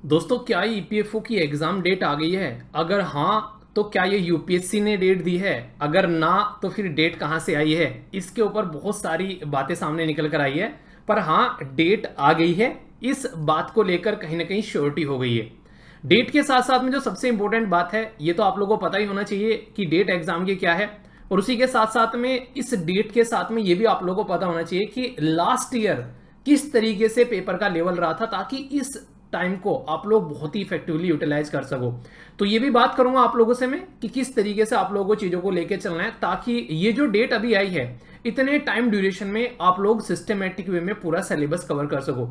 दोस्तों क्या ईपीएफओ की एग्जाम डेट आ गई है? अगर हाँ तो क्या ये यूपीएससी ने डेट दी है? अगर ना तो फिर डेट कहाँ से आई है? इसके ऊपर बहुत सारी बातें सामने निकल कर आई है। पर हाँ, डेट आ गई है। इस बात को लेकर कहीं ना कहीं श्योरिटी हो गई है। डेट के साथ साथ में जो सबसे इंपॉर्टेंट बात है, ये तो आप लोगों को पता ही होना चाहिए कि डेट एग्जाम की क्या है। और उसी के साथ साथ में इस डेट के साथ में ये भी आप लोगों को पता होना चाहिए कि लास्ट ईयर किस तरीके से पेपर का लेवल रहा था, ताकि इस टाइम को आप लोग बहुत ही इफेक्टिवली यूटिलाइज कर सको। तो ये भी बात करूंगा आप लोगों से मैं कि किस तरीके से आप लोगों को चीजों को लेकर चलना है, ताकि ये जो डेट अभी आई है इतने टाइम ड्यूरेशन में आप लोग सिस्टमेटिक वे में पूरा सिलेबस कवर कर सको।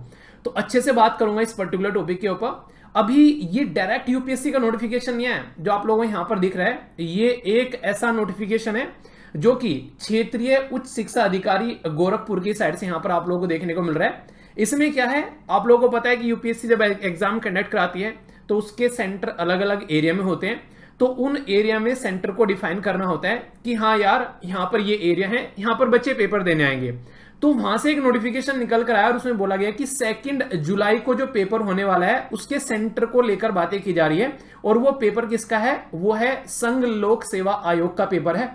तो अच्छे से बात करूंगा इस पर्टिकुलर टॉपिक के ऊपर। अभी ये डायरेक्ट यूपीएससी का नोटिफिकेशन नहीं है जो आप लोगों को यहां पर दिख रहा है, ये एक ऐसा नोटिफिकेशन है जो कि क्षेत्रीय उच्च शिक्षा अधिकारी गोरखपुर की साइड से यहां पर आप लोगों को देखने को मिल रहा है। इसमें क्या है, आप लोगों को पता है कि यूपीएससी जब एग्जाम कंडक्ट कराती है तो उसके सेंटर अलग अलग एरिया में होते हैं। तो उन एरिया में सेंटर को डिफाइन करना होता है कि हाँ यार, यहां पर ये एरिया है, यहां पर बच्चे पेपर देने आएंगे। तो वहां से एक नोटिफिकेशन निकल कर आया और उसमें बोला गया कि 2 जुलाई को जो पेपर होने वाला है उसके सेंटर को लेकर बातें की जा रही है। और वो पेपर किसका है? वो है संघ लोक सेवा आयोग का पेपर है,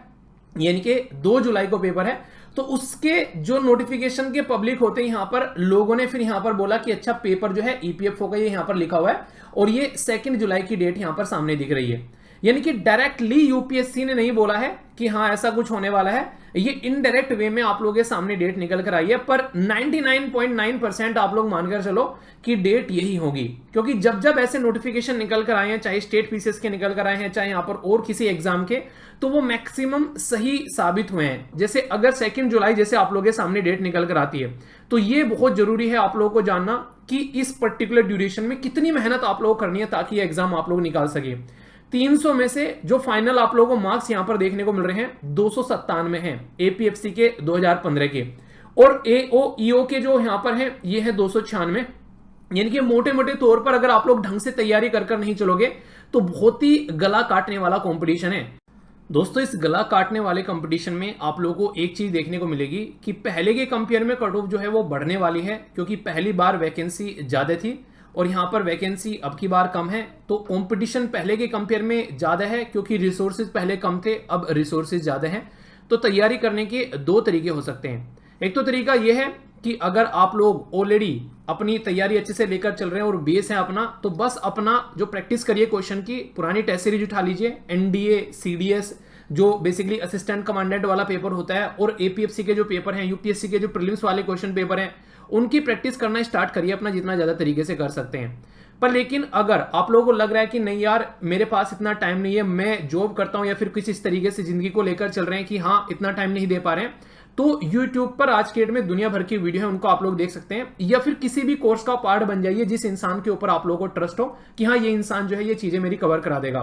यानी कि 2 जुलाई को पेपर है। तो उसके जो नोटिफिकेशन के पब्लिक होते हैं यहां पर लोगों ने फिर यहां पर बोला कि अच्छा, पेपर जो है ईपीएफओ का ये यहां पर लिखा हुआ है और ये 2 जुलाई की डेट यहां पर सामने दिख रही है। यानी कि डायरेक्टली यूपीएससी ने नहीं बोला है कि हाँ ऐसा कुछ होने वाला है, ये इनडायरेक्ट वे में आप लोगों के सामने डेट निकल कर आई है। पर 99.9% आप लोग मानकर चलो कि डेट यही होगी, क्योंकि जब जब ऐसे नोटिफिकेशन निकल कर आए हैं, चाहे स्टेट पीसीएस के निकल कर आए हैं, चाहे यहां पर और किसी एग्जाम के, तो वो मैक्सिमम सही साबित हुए हैं। जैसे अगर 2 जुलाई जैसे आप लोगों के सामने डेट निकल कर आती है, तो ये बहुत जरूरी है आप लोगों को जानना कि इस पर्टिकुलर ड्यूरेशन में कितनी मेहनत आप लोगों को करनी है ताकि एग्जाम आप लोग निकाल सके। 300 में से जो फाइनल आप लोगों को मार्क्स यहां पर देखने को मिल रहे हैं 297 हैं एपीएफसी के 2015 के, और एओईओ के जो यहां पर हैं ये है 296। यानी कि मोटे मोटे तौर पर अगर आप लोग ढंग से तैयारी कर नहीं चलोगे तो बहुत ही गला काटने वाला कंपटीशन है। दोस्तों इस गला काटने वाले कंपटीशन में आप लोगों को एक चीज देखने को मिलेगी कि पहले के कंपेयर में कट ऑफ जो है वो बढ़ने वाली है, क्योंकि पहली बार वैकेंसी ज्यादा थी और यहां पर वैकेंसी अब की बार कम है। तो कंपटीशन पहले के कंपेयर में ज्यादा है, क्योंकि रिसोर्सेज पहले कम थे, अब रिसोर्सेज ज्यादा हैं। तो तैयारी करने के 2 तरीके हो सकते हैं। एक तो तरीका यह है कि अगर आप लोग ऑलरेडी अपनी तैयारी अच्छे से लेकर चल रहे हैं और बेस है अपना, तो बस अपना जो प्रैक्टिस करिए क्वेश्चन की, पुरानी टेस्ट सीरीज उठा लीजिए, एनडीए सीडीएस जो बेसिकली असिस्टेंट कमांडेंट वाला पेपर होता है, और एपीएफसी के जो पेपर हैं, यूपीएससी के जो प्रीलिम्स वाले क्वेश्चन पेपर हैं, उनकी प्रैक्टिस करना स्टार्ट करिए अपना जितना ज्यादा तरीके से कर सकते हैं। पर लेकिन अगर आप लोगों को लग रहा है कि नहीं यार मेरे पास इतना टाइम नहीं है, मैं जॉब करता हूं या फिर किसी इस तरीके से जिंदगी को लेकर चल रहे हैं कि हाँ इतना टाइम नहीं दे पा रहे हैं, तो YouTube पर आज के डेट में दुनिया भर की वीडियो है, उनको आप लोग देख सकते हैं, या फिर किसी भी कोर्स का पार्ट बन जाइए जिस इंसान के ऊपर आप लोगों को ट्रस्ट हो कि हाँ ये इंसान जो है ये चीजें मेरी कवर करा देगा।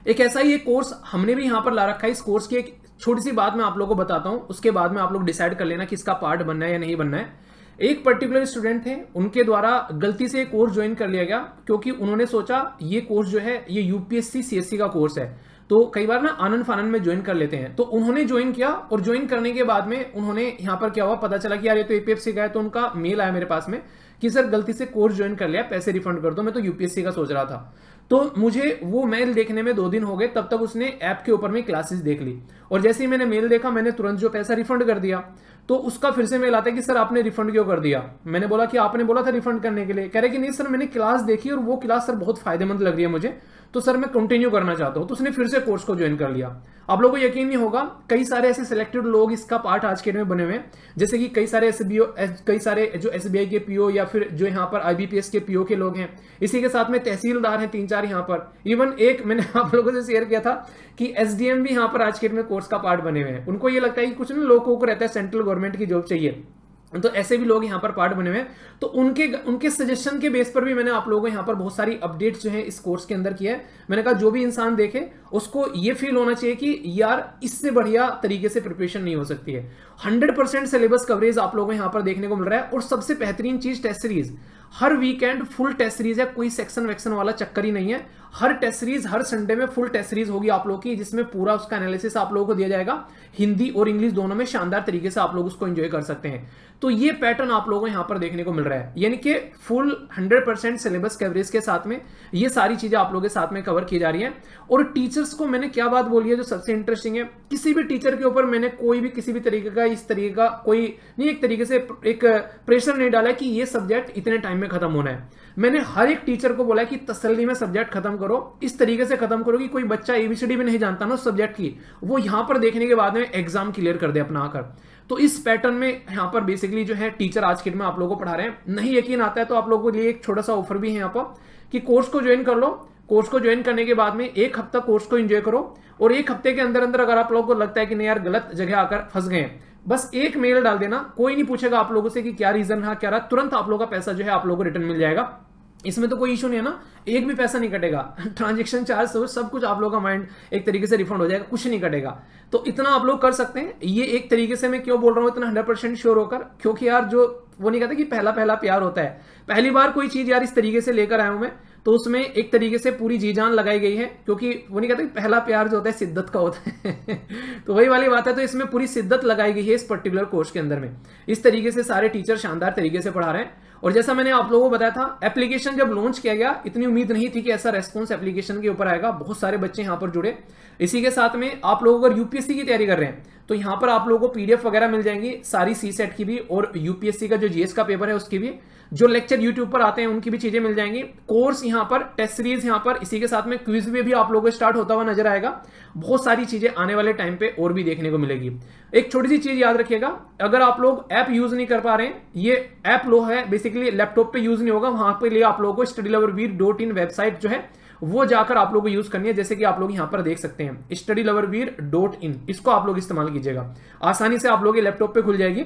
एक ऐसा ही एक कोर्स हमने भी यहां पर ला रखा है। इस कोर्स की एक छोटी सी बात मैं आप लोगों को बताता हूं, उसके बाद में आप लोग डिसाइड कर लेना कि इसका पार्ट बनना है या नहीं बनना है। एक पर्टिकुलर स्टूडेंट थे, उनके द्वारा गलती से कोर्स ज्वाइन कर लिया गया, क्योंकि उन्होंने सोचा ये कोर्स जो है ये यूपीएससी सीएससी का कोर्स है, तो कई बार ना आनंद फानंद में ज्वाइन कर लेते हैं। तो उन्होंने ज्वाइन किया और ज्वाइन करने के बाद में उन्होंने यहां पर क्या हुआ पता चला कि यार ये तो एपीएफसी का है। तो उनका मेल आया मेरे पास में कि सर गलती से कोर्स ज्वाइन कर लिया, पैसे रिफंड कर दो, मैं तो यूपीएससी का सोच रहा था। तो मुझे वो मेल देखने में 2 दिन हो गए, तब तक उसने ऐप के ऊपर में क्लासेस देख ली, और जैसे ही मैंने मेल देखा मैंने तुरंत जो पैसा रिफंड कर दिया। तो उसका फिर से मेल आता है कि सर आपने रिफंड क्यों कर दिया? मैंने बोला कि आपने बोला था रिफंड करने के लिए। कह रहे कि नहीं सर मैंने क्लास देखी और वो क्लास सर बहुत फायदेमंद लग रही है मुझे, तो सर मैं कंटिन्यू करना चाहता हूं। तो उसने फिर से कोर्स को ज्वाइन कर लिया। आप लोगों को यकीन नहीं होगा, कई सारे ऐसे सिलेक्टेड लोग इसका पार्ट आज के डेट में बने हुए हैं, जैसे कि कई सारे एसबीओ, कई सारे जो एसबीआई के पीओ या फिर जो यहाँ पर आईबीपीएस के पीओ के लोग हैं, इसी के साथ में तहसीलदार हैं 3-4 यहाँ पर। इवन एक मैंने आप लोगों से शेयर किया था कि एसडीएम भी यहाँ पर आज के डेट में कोर्स का पार्ट बने हुए हैं। उनको ये लगता है कि कुछ ना लोगों को रहता है सेंट्रल गवर्नमेंट की जॉब चाहिए, तो ऐसे भी लोग यहाँ पर पार्ट बने हुए हैं। तो उनके सजेशन के बेस पर भी मैंने आप लोगों को यहाँ पर बहुत सारी अपडेट्स जो है इस कोर्स के अंदर किया है। मैंने कहा जो भी इंसान देखे उसको ये फील होना चाहिए कि यार इससे बढ़िया तरीके से प्रिपरेशन नहीं हो सकती है। 100% सिलेबस कवरेज आप लोगों को यहाँ पर देखने को मिल रहा है, और सबसे बेहतरीन चीज टेस्ट सीरीज हर वीकेंड फुल टेस्ट सीरीज है, कोई सेक्शन वेक्शन वाला चक्कर ही नहीं है। हर टेस्ट सीरीज हर संडे में फुल टेस्ट सीरीज होगी आप लोगों की, जिसमें पूरा उसका एनालिसिस आप लोगों को दिया जाएगा। हिंदी और इंग्लिश दोनों में शानदार तरीके से आप लोग उसको एंजॉय कर सकते हैं। तो ये पैटर्न आप लोगों को यहां पर देखने को मिल रहा है, यानी कि फुल 100% सिलेबस कवरेज के साथ में ये सारी चीजें आप लोगों के साथ में कवर की जा रही हैं। और टीचर्स को मैंने क्या बात बोली है जो सबसे इंटरेस्टिंग है, किसी भी टीचर के ऊपर मैंने कोई भी किसी भी तरीके का इस तरीके का कोई नहीं, एक तरीके से एक प्रेशर नहीं डाला कि ये सब्जेक्ट इतने टाइम में खत्म होना है। मैंने हर एक टीचर को बोला कि तसल्ली में सब्जेक्ट खत्म करो, इस तरीके से खत्म करो कि कोई बच्चा एबीसीडी भी नहीं जानता ना उस सब्जेक्ट की, वो यहां पर देखने के बाद में एग्जाम क्लियर कर दे अपना आकर। तो इस पैटर्न में यहां पर बेसिकली जो है टीचर आज के दिन में आप लोगों को पढ़ा रहे हैं। नहीं यकीन आता है तो आप लोगों के लिए एक छोटा सा ऑफर भी है यहाँ पर कि कोर्स को ज्वाइन कर लो। कोर्स को ज्वाइन करने के बाद में एक हफ्ता कोर्स को एंजॉय करो, और एक हफ्ते के अंदर अंदर अगर आप लोगों को लगता है कि नहीं यार गलत जगह आकर फंस गए, बस एक मेल डाल देना, कोई नहीं पूछेगा आप लोगों से कि क्या रीजन रहा क्या रहा, तुरंत आप लोगों का पैसा जो है आप लोगों को रिटर्न मिल जाएगा। इसमें तो कोई इशू नहीं है ना, एक भी पैसा नहीं कटेगा, ट्रांजैक्शन चार्ज सब कुछ आप लोगों का माइंड एक तरीके से रिफंड हो जाएगा, कुछ नहीं कटेगा। तो इतना आप लोग कर सकते हैं। ये एक तरीके से मैं क्यों बोल रहा हूं इतना 100% श्योर होकर, क्योंकि यार जो वो नहीं कहते कि पहला पहला प्यार होता है, पहली बार कोई चीज यार इस तरीके से लेकर आया हूं मैं, तो उसमें एक तरीके से पूरी जी जान लगाई गई है, क्योंकि वो नहीं कहते पहला प्यार जो होता है शिद्दत का होता है तो वही वाली बात है। तो इसमें पूरी शिद्दत लगाई गई है इस पर्टिकुलर कोर्स के अंदर में। इस तरीके से सारे टीचर शानदार तरीके से पढ़ा रहे हैं। और जैसा मैंने आप लोगों को बताया था, एप्लीकेशन जब लॉन्च किया गया इतनी उम्मीद नहीं थी कि ऐसा रेस्पॉन्स एप्लीकेशन के ऊपर आएगा, बहुत सारे बच्चे यहां पर जुड़े। इसी के साथ में आप लोग अगर यूपीएससी की तैयारी कर रहे हैं तो यहां पर आप लोगों को पीडीएफ वगैरह मिल जाएंगी सारी सीसेट की भी, और यूपीएससी का जो जीएस का पेपर है उसकी भी, जो लेक्चर यूट्यूब पर आते हैं उनकी भी चीजें मिल जाएंगी। कोर्स यहां पर, टेस्ट सीरीज यहां पर, इसी के साथ में क्विज भी आप लोगों को स्टार्ट होता हुआ नजर आएगा। बहुत सारी चीजें आने वाले टाइम पे और भी देखने को मिलेगी। एक छोटी सी चीज याद रखिएगा, अगर आप लोग ऐप यूज नहीं कर पा रहे हैं, ये ऐप लो है बेसिकली लैपटॉप पे यूज नहीं होगा, वहां पे लिए आप लोगों को StudyLoverVir.in वेबसाइट जो है वो जाकर आप लोगों को यूज करनी है। जैसे कि आप लोग यहां पर देख सकते हैं StudyLoverVir.in, इसको आप लोग इस्तेमाल कीजिएगा, आसानी से आप लोग लैपटॉप पे खुल जाएगी।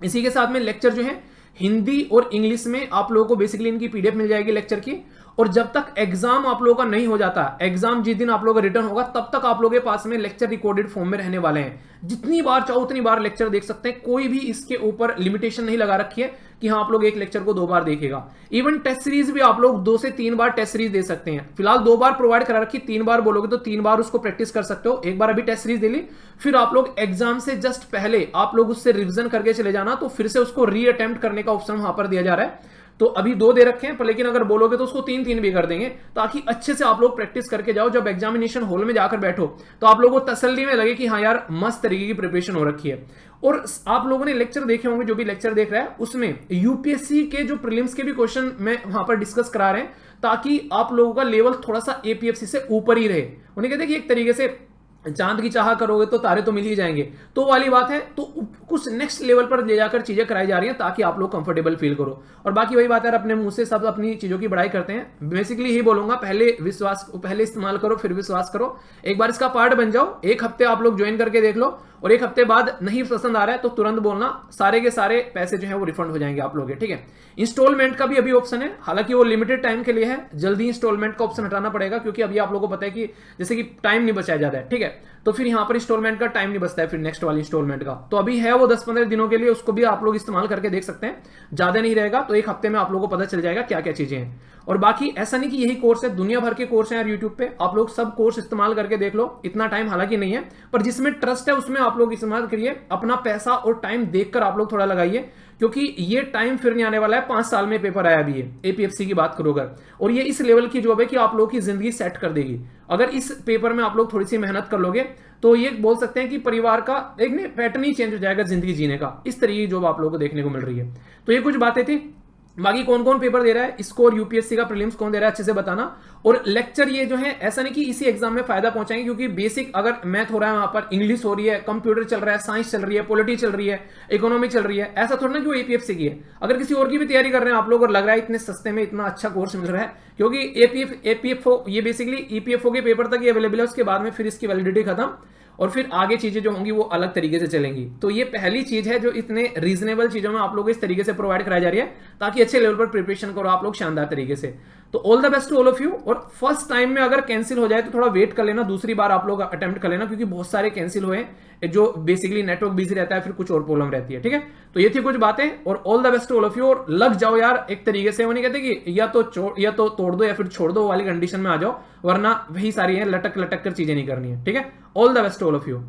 इसी के साथ में लेक्चर जो है हिंदी और इंग्लिश में आप लोगों को बेसिकली इनकी पीडीएफ मिल जाएगी लेक्चर की। और जब तक एग्जाम आप लोगों का नहीं हो जाता, एग्जाम जिस दिन आप लोगों का रिटर्न होगा तब तक आप लोगों के पास में लेक्चर रिकॉर्डेड फॉर्म में रहने वाले हैं। जितनी बार चाहो उतनी बार लेक्चर देख सकते हैं, कोई भी इसके ऊपर लिमिटेशन नहीं लगा रखी है कि हाँ आप लोग एक लेक्चर को 2 बार देखेगा। इवन टेस्ट सीरीज भी आप लोग 2 से 3 बार टेस्ट सीरीज दे सकते हैं। फिलहाल 2 बार प्रोवाइड करा रखी, 3 बार बोलोगे तो 3 बार उसको प्रैक्टिस कर सकते हो। एक बार अभी टेस्ट सीरीज दे ली, फिर आप लोग एग्जाम से जस्ट पहले आप लोग उससे रिविजन करके चले जाना, तो फिर से उसको री अटेम्प्ट करने का ऑप्शन वहां पर दिया जा रहा है। तो अभी 2 दे रखे हैं, पर लेकिन अगर बोलोगे तो उसको 3-3 भी कर देंगे, ताकि अच्छे से आप लोग प्रैक्टिस करके जाओ। जब एग्जामिनेशन हॉल में जाकर बैठो तो आप लोगों को तसल्ली में लगे कि हाँ यार मस्त तरीके की प्रिपरेशन हो रखी है। और आप लोगों ने लेक्चर देखे होंगे, जो भी लेक्चर देख रहा है उसमें यूपीएससी के जो प्रीलिम्स के भी क्वेश्चन मैं वहां पर डिस्कस करा रहे हैं, ताकि आप लोगों का लेवल थोड़ा सा एपीएफसी से ऊपर ही रहे। उन्हें कहते हैं कि एक तरीके से चांद की चाह करोगे तो तारे तो मिल ही जाएंगे, तो वाली बात है। तो कुछ नेक्स्ट लेवल पर ले जाकर चीजें कराई जा रही हैं ताकि आप लोग कंफर्टेबल फील करो। और बाकी वही बात है, अपने मुंह से सब अपनी चीजों की बड़ाई करते हैं। बेसिकली यही बोलूंगा, पहले इस्तेमाल करो फिर विश्वास करो। एक बार इसका पार्ट बन जाओ, एक हफ्ते आप लोग ज्वाइन करके देख लो, और एक हफ्ते बाद नहीं पसंद आ रहा है तो तुरंत बोलना, सारे के सारे पैसे जो है वो रिफंड हो जाएंगे आप लोग के, ठीक है। इंस्टॉलमेंट का भी अभी ऑप्शन है, हालांकि वो लिमिटेड टाइम के लिए है, जल्दी इंस्टॉलमेंट का ऑप्शन हटाना पड़ेगा, क्योंकि अभी आप लोगों को पता है कि जैसे कि टाइम नहीं बचाया जाता है, ठीक है। तो फिर यहां पर इंस्टॉलमेंट का टाइम नहीं बचता है फिर नेक्स्ट वाली इंस्टॉलमेंट का, तो अभी है वो 10-15 दिनों के लिए, उसको भी आप लोग इस्तेमाल करके देख सकते हैं। ज्यादा नहीं रहेगा, तो एक हफ्ते में आप लोगों को पता चल जाएगा क्या क्या चीजें हैं। और बाकी ऐसा नहीं कि यही कोर्स है, दुनिया भर के कोर्स हैं यार यूट्यूब पे, आप लोग सब कोर्स इस्तेमाल करके देख लो। इतना टाइम हालांकि नहीं है, पर जिसमें ट्रस्ट है उसमें आप लोग इस्तेमाल करिए। अपना पैसा और टाइम देखकर आप लोग थोड़ा लगाइए, क्योंकि ये टाइम फिर नहीं आने वाला है। 5 साल में पेपर आया अभी ये एपीएफसी की बात करो अगर, और ये इस लेवल की जॉब है कि आप लोगों की जिंदगी सेट कर देगी। अगर इस पेपर में आप लोग थोड़ी सी मेहनत कर लोगे तो ये बोल सकते हैं कि परिवार का एक पैटर्न ही चेंज हो जाएगा जिंदगी जीने का। इस तरीके की जॉब आप लोगों को देखने को मिल रही है। तो ये कुछ बातें थी। बाकी कौन कौन पेपर दे रहा है, स्कोर यूपीएससी का प्रीलिम्स कौन दे रहा है, अच्छे से बताना। और लेक्चर ये जो है ऐसा नहीं कि इसी एग्जाम में फायदा पहुंचाएंगे, क्योंकि बेसिक अगर मैथ हो रहा है वहां पर, इंग्लिश हो रही है, कंप्यूटर चल रहा है, साइंस चल रही है, पॉलिटी चल रही है, इकोनॉमी चल रही है, ऐसा थोड़ा ना कि वो एपीएफसी की है। अगर किसी और की भी तैयारी कर रहे हैं आप लोग और लग रहा है इतने सस्ते में इतना अच्छा कोर्स मिल रहा है, क्योंकि एपीएफओ ये बेसिकली ईपीएफओ के पेपर तक ये अवेलेबल है, उसके बाद में फिर इसकी वैलिडिटी खत्म, और फिर आगे चीजें जो होंगी वो अलग तरीके से चलेंगी। तो ये पहली चीज है जो इतने रीजनेबल चीजों में आप लोगों को इस तरीके से प्रोवाइड कराई जा रही है, ताकि अच्छे लेवल पर प्रिपरेशन करो आप लोग शानदार तरीके से। तो all the best to all of you. और फर्स्ट टाइम में अगर कैंसिल हो जाए तो थोड़ा वेट कर लेना, दूसरी बार आप लोग अटेम्प्ट कर लेना, क्योंकि बहुत सारे कैंसिल हुए जो बेसिकली नेटवर्क बिजी रहता है, फिर कुछ और प्रॉब्लम रहती है। ठीक है, तो ये थी कुछ बातें, और all the best to all of you. और लग जाओ यार एक तरीके से, वो नहीं कहते कि या तो तोड़ दो या फिर छोड़ दो वाली कंडीशन में आ जाओ, वरना वही सारी है, लटक लटक कर चीजें नहीं करनी है। ठीक है, all the best to all of you.